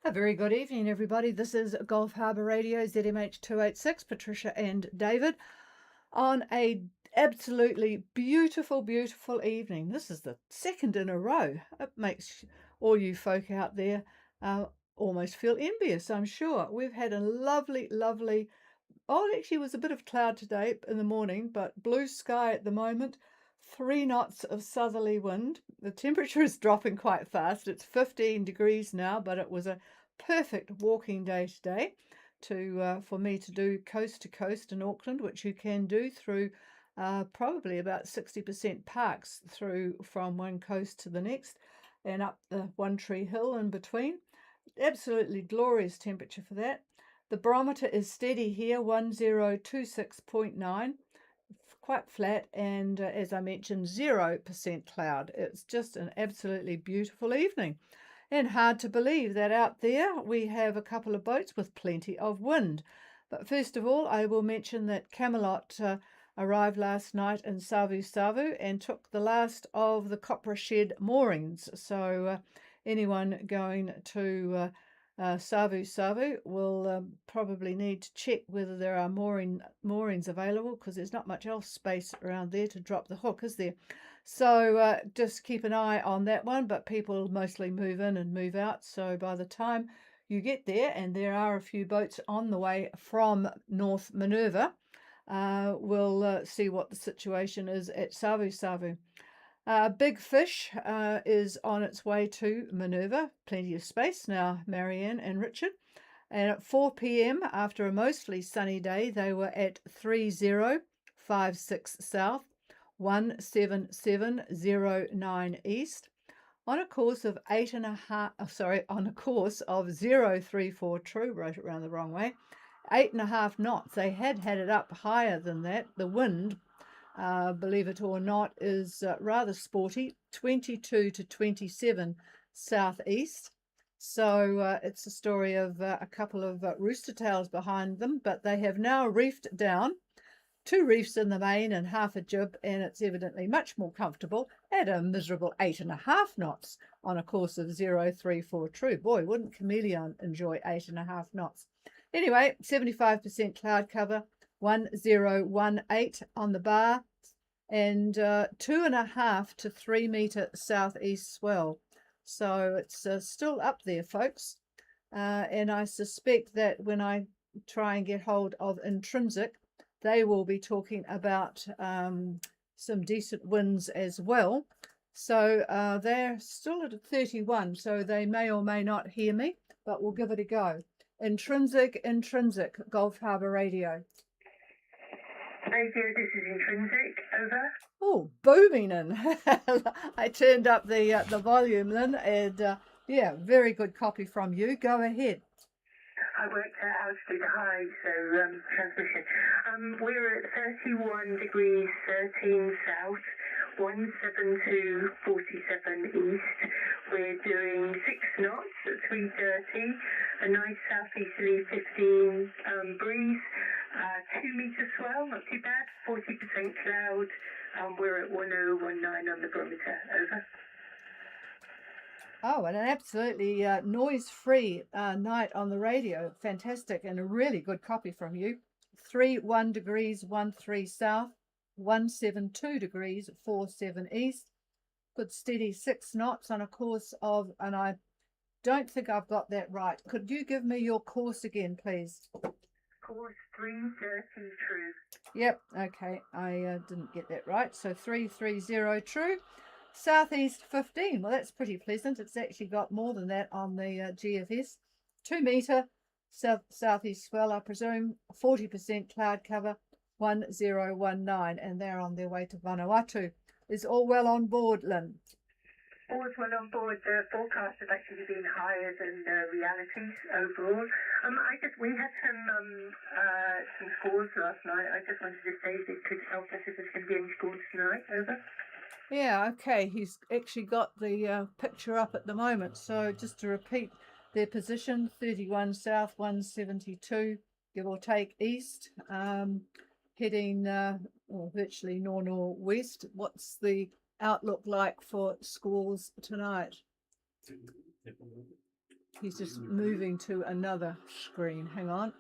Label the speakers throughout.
Speaker 1: A very good evening, everybody. This is Gulf Harbour Radio, ZMH 286, Patricia and David, on a absolutely beautiful, beautiful evening. This is the second in a row. It makes all you folk out there almost feel envious, I'm sure. We've had a lovely, lovely, it actually was a bit of cloud today in the morning, but blue sky at the moment. 3 knots of southerly wind. The temperature is dropping quite fast. It's 15 degrees now, but it was a perfect walking day today for me to do coast to coast in Auckland, which you can do through probably about 60% parks through from one coast to the next and up the One Tree Hill in between. Absolutely glorious temperature for that. The barometer is steady here, 1026.9. Quite flat, and as I mentioned, 0% cloud. It's just an absolutely beautiful evening, and hard to believe that out there we have a couple of boats with plenty of wind. But first of all, I will mention that Camelot arrived last night in Savu Savu and took the last of the copra shed moorings. So anyone going to Savu Savu will probably need to check whether there are moorings available, because there's not much else space around there to drop the hook, is there? So just keep an eye on that one, but people mostly move in and move out, so by the time you get there, and there are a few boats on the way from North Minerva, we'll see what the situation is at Savu Savu. Big Fish is on its way to Minerva. Plenty of space now, Marianne and Richard. And at 4 p.m, after a mostly sunny day, they were at 3056 south, 17709 east, on a course of 034 true, wrote it around the wrong way, 8.5 knots. They had it up higher than that. The wind, believe it or not, is rather sporty, 22 to 27 southeast. So it's a story of a couple of rooster tails behind them, but they have now reefed down, 2 reefs in the main and half a jib, and it's evidently much more comfortable at a miserable 8.5 knots on a course of 034 true. Boy, wouldn't Chameleon enjoy 8.5 knots. Anyway, 75% cloud cover, 1018 on the bar, and 2.5 to 3 meter southeast swell. So it's still up there, folks. And I suspect that when I try and get hold of Intrinsic, they will be talking about some decent winds as well. So they're still at 31, so they may or may not hear me, but we'll give it a go. Intrinsic, Gulf Harbour Radio.
Speaker 2: Radio, this is Intrinsic, over.
Speaker 1: Oh, booming in. I turned up the volume then, and yeah, very good copy from you. Go ahead.
Speaker 2: I worked at altitude high, so transmission. We're at 31 degrees 13 south, 17247 east. We're doing 6 knots at 3:30, a nice southeasterly 15 breeze, 2 meter swell, not too bad, 40% cloud. We're at 1019 on the barometer, over.
Speaker 1: Oh, and an absolutely noise-free night on the radio. Fantastic, and a really good copy from you. 31 degrees 13 south, 172 degrees 47 east. Good steady 6 knots on a course of, and I don't think I've got that right. Could you give me your course again, please?
Speaker 2: Course 330 true.
Speaker 1: Yep, okay, I didn't get that right. So 330 true. Southeast 15. Well, that's pretty pleasant. It's actually got more than that on the GFS. 2 meter southeast swell, I presume. 40% cloud cover. 1019, and they're on their way to Vanuatu. Is all well on board, Lynn?
Speaker 2: All's well on board. The forecasts have actually been higher than the realities overall. We had some scores last night. I just wanted to say if it could help us if there's going to be any scores tonight. Over.
Speaker 1: Yeah, okay. He's actually got the picture up at the moment. So just to repeat their position, 31 south, 172, give or take east, heading virtually nor-northwest. What's the outlook like for scores tonight? He's just moving to another screen. Hang on.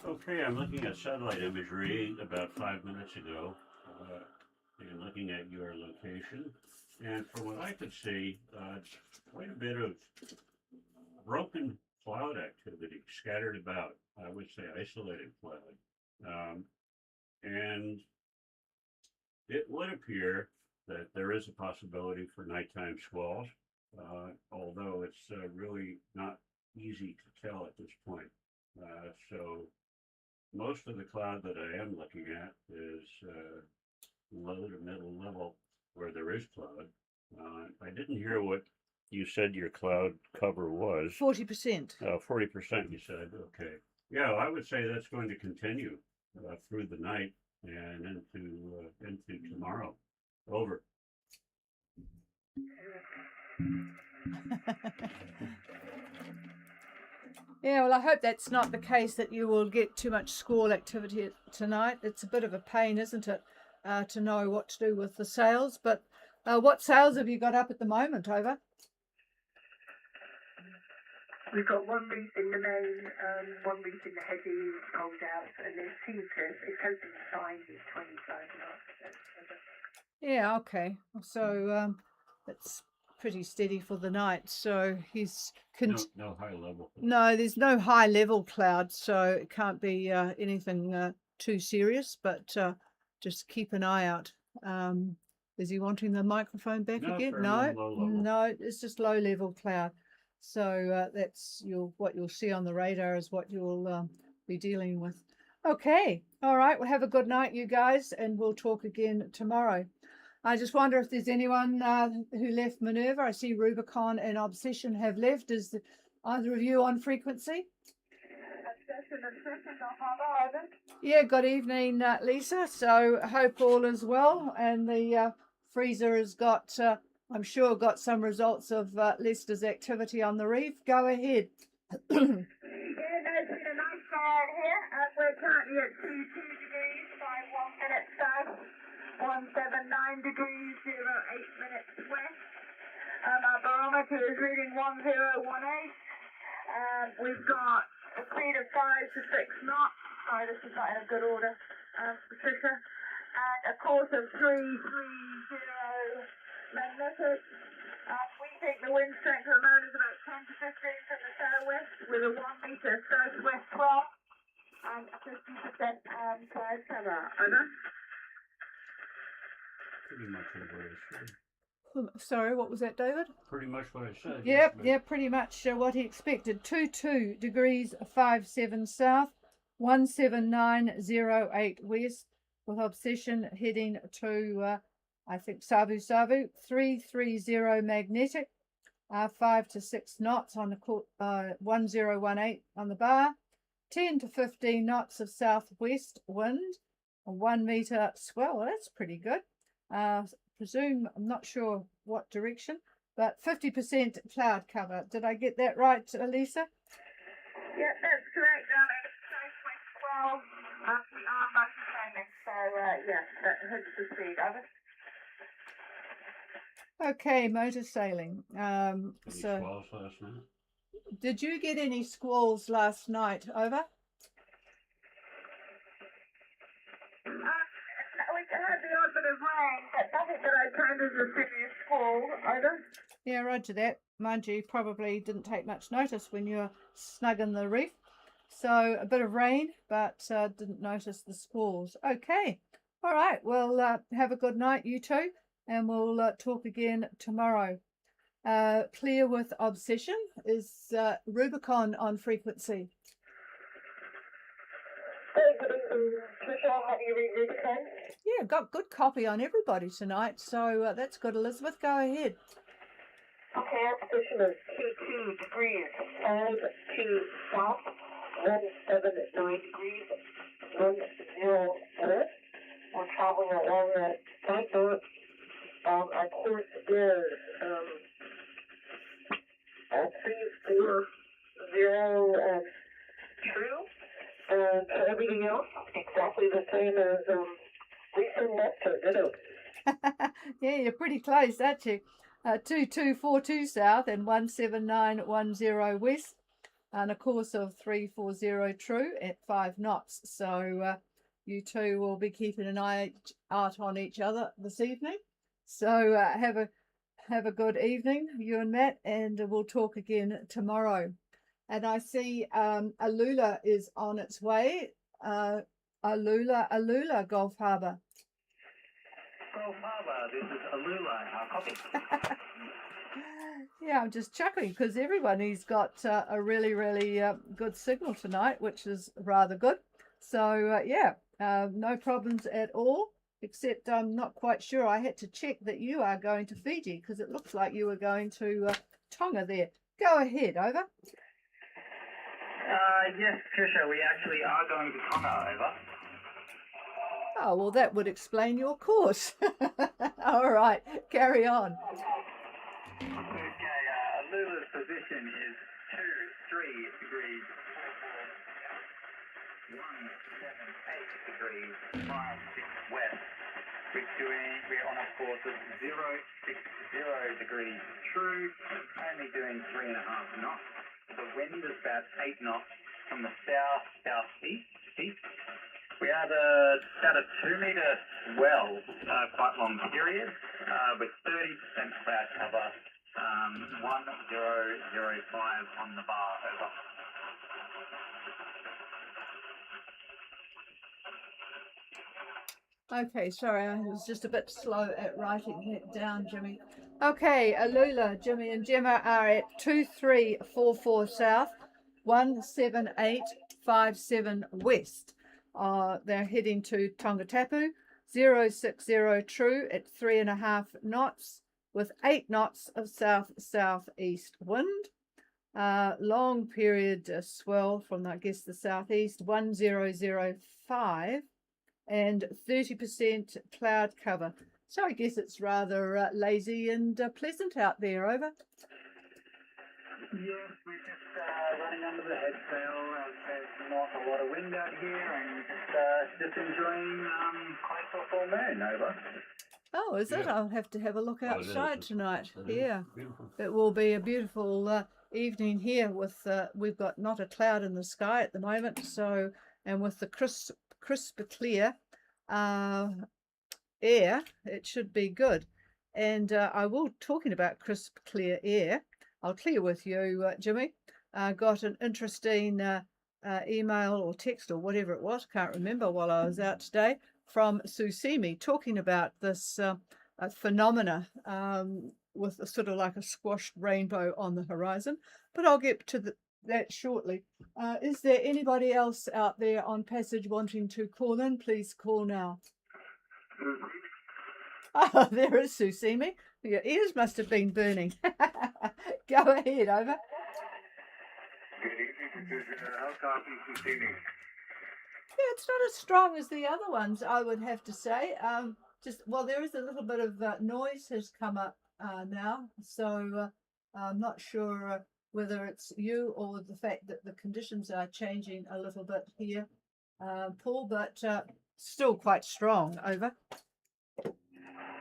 Speaker 3: Okay, I'm looking at satellite imagery about 5 minutes ago, and looking at your location. And from what I could see, quite a bit of broken cloud activity scattered about. I would say isolated cloud. And it would appear that there is a possibility for nighttime squalls, although it's really not easy to tell at this point. So most of the cloud that I am looking at is low to middle level where there is cloud. I didn't hear what you said your cloud cover was.
Speaker 1: 40%.
Speaker 3: 40%, you said. Okay. Yeah, I would say that's going to continue through the night and into tomorrow. Over.
Speaker 1: Yeah, well, I hope that's not the case, that you will get too much squall activity tonight. It's a bit of a pain, isn't it, to know what to do with the sails. But what sails have you got up at the moment, Over?
Speaker 2: We've got one reef in the main, one reef in the heavy, it's cold out, and it seems to, it's hoping the size is 25 knots.
Speaker 1: Yeah, okay. So it's pretty steady for the night. So he's...
Speaker 3: No high level.
Speaker 1: No, there's no high level cloud, so it can't be anything too serious, but just keep an eye out. Is he wanting the microphone back again? No, it's just low level cloud. So that's what you'll see on the radar is what you'll be dealing with. Okay, all right. Well, have a good night, you guys, and we'll talk again tomorrow. I just wonder if there's anyone who left Minerva. I see Rubicon and Obsession have left. Is either of you on frequency? Yeah, good evening, Lisa. So I hope all is well. And the freezer has got, I'm sure, got some results of Lester's activity on the reef. Go ahead.
Speaker 2: Yeah, no, it's been a nice day out here. We're currently at 22 degrees by 1 minute south. 179 degrees, 08 minutes west. Our barometer is reading 1018. We've got a speed of 5 to 6 knots. Sorry, this is not in a good order, Patricia. And a course of 330 magnetic. We think the wind strength at the moment is about 10 to 15 from the southwest with a 1 meter southwest swell and a 50% cloud cover. Over.
Speaker 3: Pretty much what I said.
Speaker 1: Sorry, what was that, David?
Speaker 3: Pretty much what I said.
Speaker 1: Yep, yeah, pretty much what he expected. 22 degrees 57 south, 17908 west, with Obsession heading to, I think, Savu, 330 magnetic, 5 to 6 knots on the 1018 on the bar, 10 to 15 knots of southwest wind, a 1 meter swell. Well, that's pretty good. Presume, I'm not sure what direction, but 50% cloud cover. Did I get that right, Lisa?
Speaker 2: Yeah, that's correct. It's southwest swell. We are motor sailing, so yes, that hits the speed. Over.
Speaker 1: Okay, motor sailing.
Speaker 3: Any
Speaker 1: So,
Speaker 3: squalls last night?
Speaker 1: did you get any squalls last night? Over.
Speaker 2: We had the odd bit of rain, but nothing that I count as a serious squall. Over.
Speaker 1: Yeah, roger that. Mind you, probably didn't take much notice when you were snug in the reef. So a bit of rain, but didn't notice the squalls. Okay. All right. Well, have a good night, you two, and we'll talk again tomorrow. Clear with Obsession. Is Rubicon on frequency?
Speaker 2: Have you read Rubicon?
Speaker 1: Yeah, got good copy on everybody tonight, so that's good. Elizabeth, go ahead.
Speaker 2: Okay, our position is 22 degrees, 5 to south, 179 degrees, 10 west. We're traveling along at 5 knots. Our course is 340 true. And everything else exactly the same as Decent knots to it, did it?
Speaker 1: Yeah, you're pretty close, aren't you? 2242 south and 17910 west, and a course of 340 true at 5 knots. So you two will be keeping an eye out on each other this evening. So have a good evening, you and Matt, and we'll talk again tomorrow. And I see Alula is on its way. Alula, Gulf Harbour.
Speaker 4: Gulf Harbour, this is Alula, copy.
Speaker 1: Yeah, I'm just chuckling because everybody's got a really, really good signal tonight, which is rather good. So, yeah, no problems at all, except I'm not quite sure. I had to check that you are going to Fiji because it looks like you were going to Tonga there. Go ahead, over.
Speaker 4: Yes, Trisha, we actually are going to Tonga, over.
Speaker 1: Oh, well, that would explain your course. All right, carry on.
Speaker 4: Okay, Alula's position is 23 degrees, 178 degrees, 56 west. We're on a course of 060 degrees true, only doing 3.5 knots. The wind is about 8 knots from the south-southeast. We have about a 2-metre swell, quite long period, with 30% cloud cover, 1005 on the bar, over.
Speaker 1: Okay, sorry, I was just a bit slow at writing it down, Jimmy. Okay, Alula, Jimmy and Gemma are at 2344 south, 17857 west. They're heading to Tongatapu, 060 true at 3.5 knots, with 8 knots of south-southeast wind. Long period swell from, I guess, the southeast, 1005. And 30% cloud cover. So I guess it's rather lazy and pleasant out there, over.
Speaker 4: Yes, we're just running under the head sail. There's not a lot of wind out here, and just enjoying close to a full moon, over.
Speaker 1: Oh, is it?
Speaker 3: Yeah.
Speaker 1: I'll have to have a look outside tonight.
Speaker 3: It is
Speaker 1: Yeah,
Speaker 3: beautiful.
Speaker 1: it will be a beautiful evening here with, we've got not a cloud in the sky at the moment, so, and with the crisp clear air, it should be good. And I will, talking about crisp clear air, I'll clear with you, Jimmy. Got an interesting email or text or whatever it was, can't remember, while I was out today, from Susimi talking about this phenomena with a sort of like a squashed rainbow on the horizon. But I'll get to that shortly. Is there anybody else out there on passage wanting to call in? Please call now. Oh, there is Susimi. Your ears must have been burning. Go ahead, over.
Speaker 4: Good evening, Patricia. How copy Susimi?
Speaker 1: Yeah, it's not as strong as the other ones, I would have to say. Well, there is a little bit of noise has come up now, so I'm not sure whether it's you or the fact that the conditions are changing a little bit here, Paul, but still quite strong, over.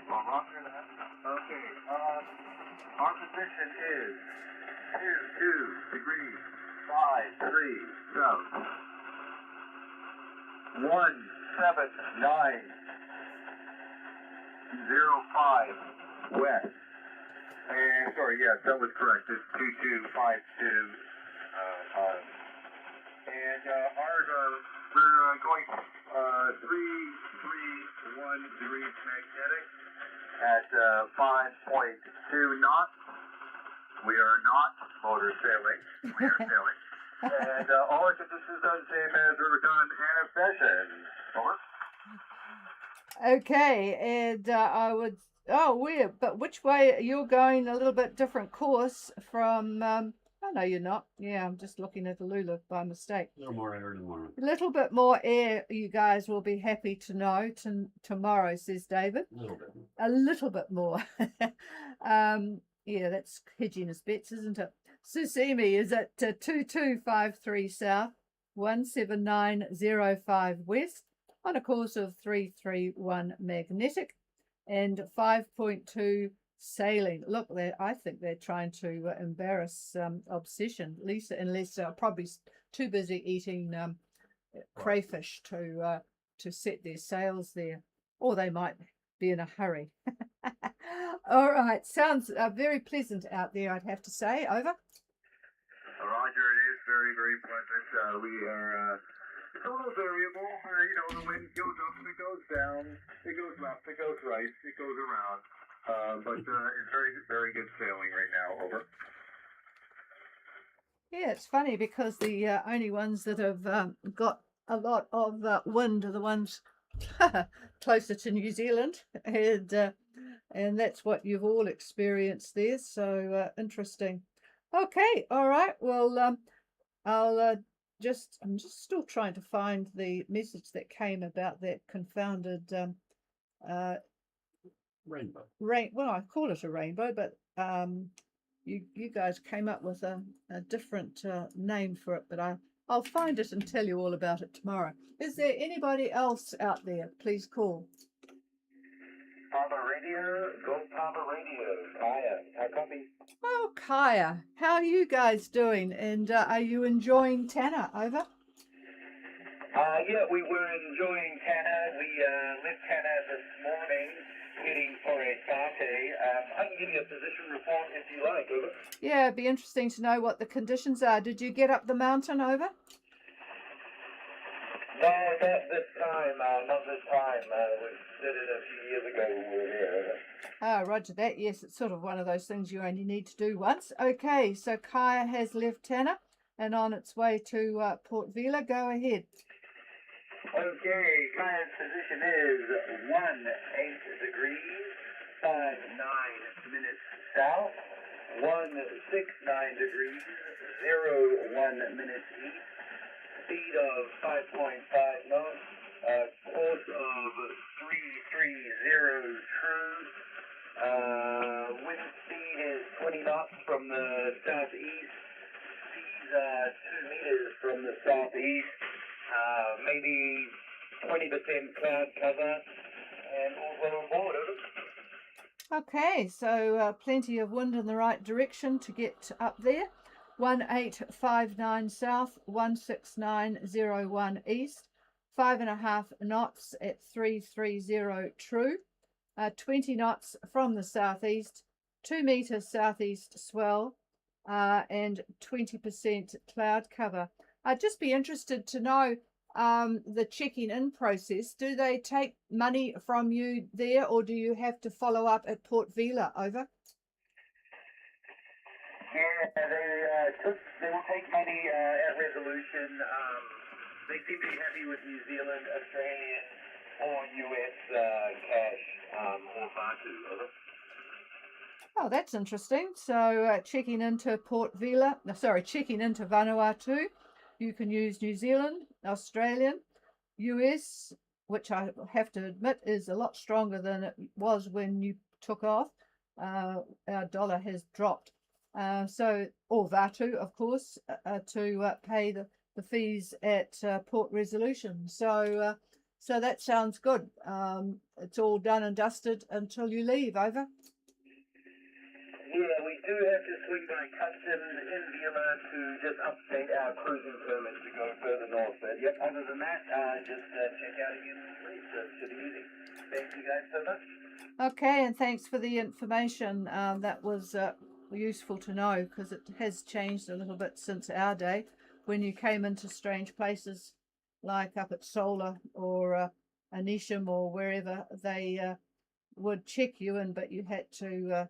Speaker 4: Roger that. Okay, our position is 22 degrees, 53 south, 17905 west. And sorry, yes, that was correct. It's 2252. And we're going 331 degrees magnetic at 5.2 knots. We are not motor sailing. We are sailing. And all our conditions are the same as we were done in a session. Over.
Speaker 1: Okay, and I would. Oh, weird. But which way? You're going a little bit different course from. Oh no, you're not. Yeah, I'm just looking at Alula by mistake.
Speaker 3: A little more air in the morning.
Speaker 1: A little bit more air. You guys will be happy to know tomorrow, says David.
Speaker 3: A little bit.
Speaker 1: A little bit more. Yeah, that's hedging his bets, isn't it? Susimi is at 2253 south, 17905 west. on a course of 331 magnetic and 5.2 sailing. Look, I think they're trying to embarrass Obsession, Lisa, unless they're probably too busy eating crayfish to set their sails there, or they might be in a hurry. All right, sounds very pleasant out there, I'd have to say. Over.
Speaker 4: Roger, it is very, very pleasant. We are it's a little variable. The wind goes up, it goes down, it goes left, it goes right, it goes around. But it's very, very good sailing right now. Over.
Speaker 1: Yeah, it's funny because the only ones that have got a lot of wind are the ones closer to New Zealand, and that's what you've all experienced there. So interesting. Okay, all right. Well, I'm just still trying to find the message that came about that confounded
Speaker 3: Rainbow.
Speaker 1: Well, I call it a rainbow, but you guys came up with a different name for it, but I'll find it and tell you all about it tomorrow. Is there anybody else out there? Please call.
Speaker 4: Harbour Radio, go Harbour Radio. Kaya, I copy.
Speaker 1: Oh, Kaya, how are you guys doing? And are you enjoying Tanner? Over.
Speaker 4: Yeah, we were enjoying Tanner. We left Tanner this morning, heading for a party. I can give you a position report if you like. Over.
Speaker 1: Yeah, it'd be interesting to know what the conditions are. Did you get up the mountain? Over.
Speaker 4: No, not this time. Not this time. We did it a few years ago when we were here.
Speaker 1: Ah, roger that. Yes, it's sort of one of those things you only need to do once. Okay, so Kaya has left Tanner and on its way to Port Vila. Go ahead.
Speaker 4: Okay, Kaya's position is 18 degrees, 59 minutes south, 169 degrees, 01 minutes east. Speed of 5.5 knots, course of 330 true, wind speed is 20 knots from the southeast, seas 2 meters from the southeast, maybe 20% cloud cover, and all well on board.
Speaker 1: Okay, so plenty of wind in the right direction to get up there. 1859 south, 16901 east, 5.5 knots at 330 true, 20 knots from the southeast, 2 meters southeast swell, and 20% cloud cover. I'd just be interested to know the checking in process. Do they take money from you there, or do you have to follow up at Port Vila? Over.
Speaker 4: Yeah, they will take money at resolution. They seem to be happy with New Zealand, Australian, or US cash or Vaatu. Over.
Speaker 1: Oh, that's interesting. So checking into checking into Vanuatu, you can use New Zealand, Australian, US, which I have to admit is a lot stronger than it was when you took off. Our dollar has dropped. Or Vaatu, of course, to pay the fees at Port Resolution. So that sounds good. It's all done and dusted until you leave. Over.
Speaker 4: Yeah, we do have to swing by customs in Vila to just update our cruising permit to go further north. But yep, other than that, just check out again, please. Should be easy. Thank you guys so much.
Speaker 1: Okay, and thanks for the information. That was useful to know because it has changed a little bit since our day when you came into strange places like up at Solar or Anisham or wherever. They would check you in, but you had to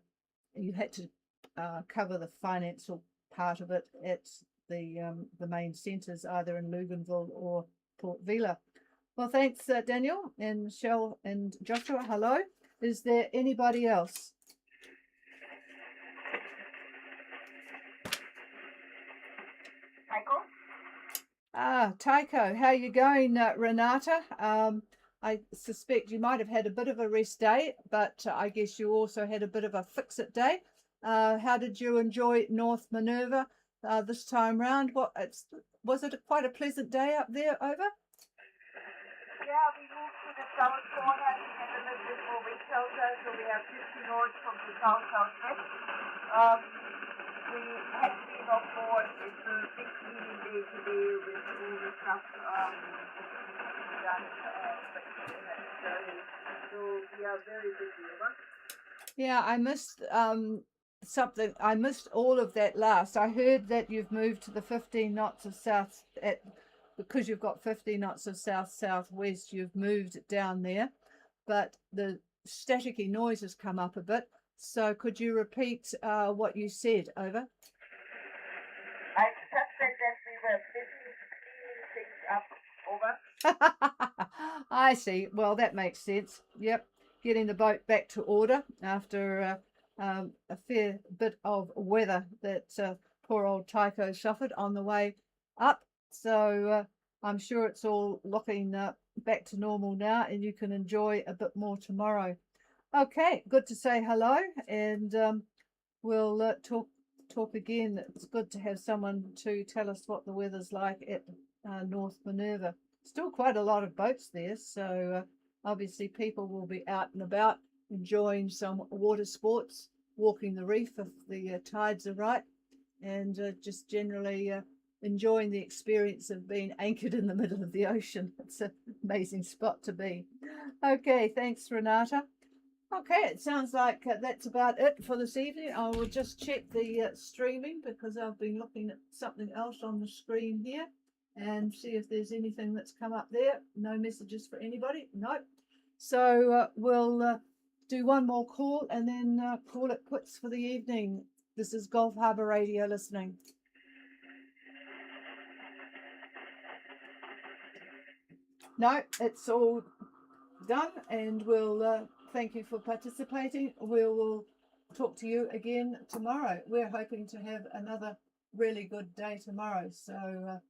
Speaker 1: cover the financial part of it at the main centres, either in Luganville or Port Vila. Well, thanks, Daniel and Michelle and Joshua. Hello. Is there anybody else? Tycho, how you going, Renata? I suspect you might have had a bit of a rest day, but I guess you also had a bit of a fix-it day. How did you enjoy North Minerva this time round? Was it quite a pleasant day up there? Over?
Speaker 5: Yeah, we moved to the south corner to get a little bit more wind shelter, so we have 50 knots from the south-southwest. We had been off board. It's a big cleaning day today with all the stuff done. So we are very busy, over.
Speaker 1: Yeah, I missed something. I missed all of that last. I heard that you've moved to the 15 knots of south because you've got 15 knots of south-southwest. You've moved down there, but the staticky noise has come up a bit. So could you repeat what you said? Over.
Speaker 5: I just said that we were busy cleaning things up. Over.
Speaker 1: I see. Well, that makes sense. Yep. Getting the boat back to order after a fair bit of weather that poor old Tycho suffered on the way up. So I'm sure it's all looking back to normal now, and you can enjoy a bit more tomorrow. Okay, good to say hello, and we'll talk again. It's good to have someone to tell us what the weather's like at North Minerva. Still quite a lot of boats there, so obviously people will be out and about enjoying some water sports, walking the reef if the tides are right, and just generally enjoying the experience of being anchored in the middle of the ocean. It's an amazing spot to be. Okay, thanks, Renata. Okay, it sounds like that's about it for this evening. I will just check the streaming because I've been looking at something else on the screen here and see if there's anything that's come up there. No messages for anybody? Nope. So we'll do one more call and then call it quits for the evening. This is Gulf Harbour Radio listening. No, it's all done, and we'll thank you for participating. We will talk to you again tomorrow. We're hoping to have another really good day tomorrow, so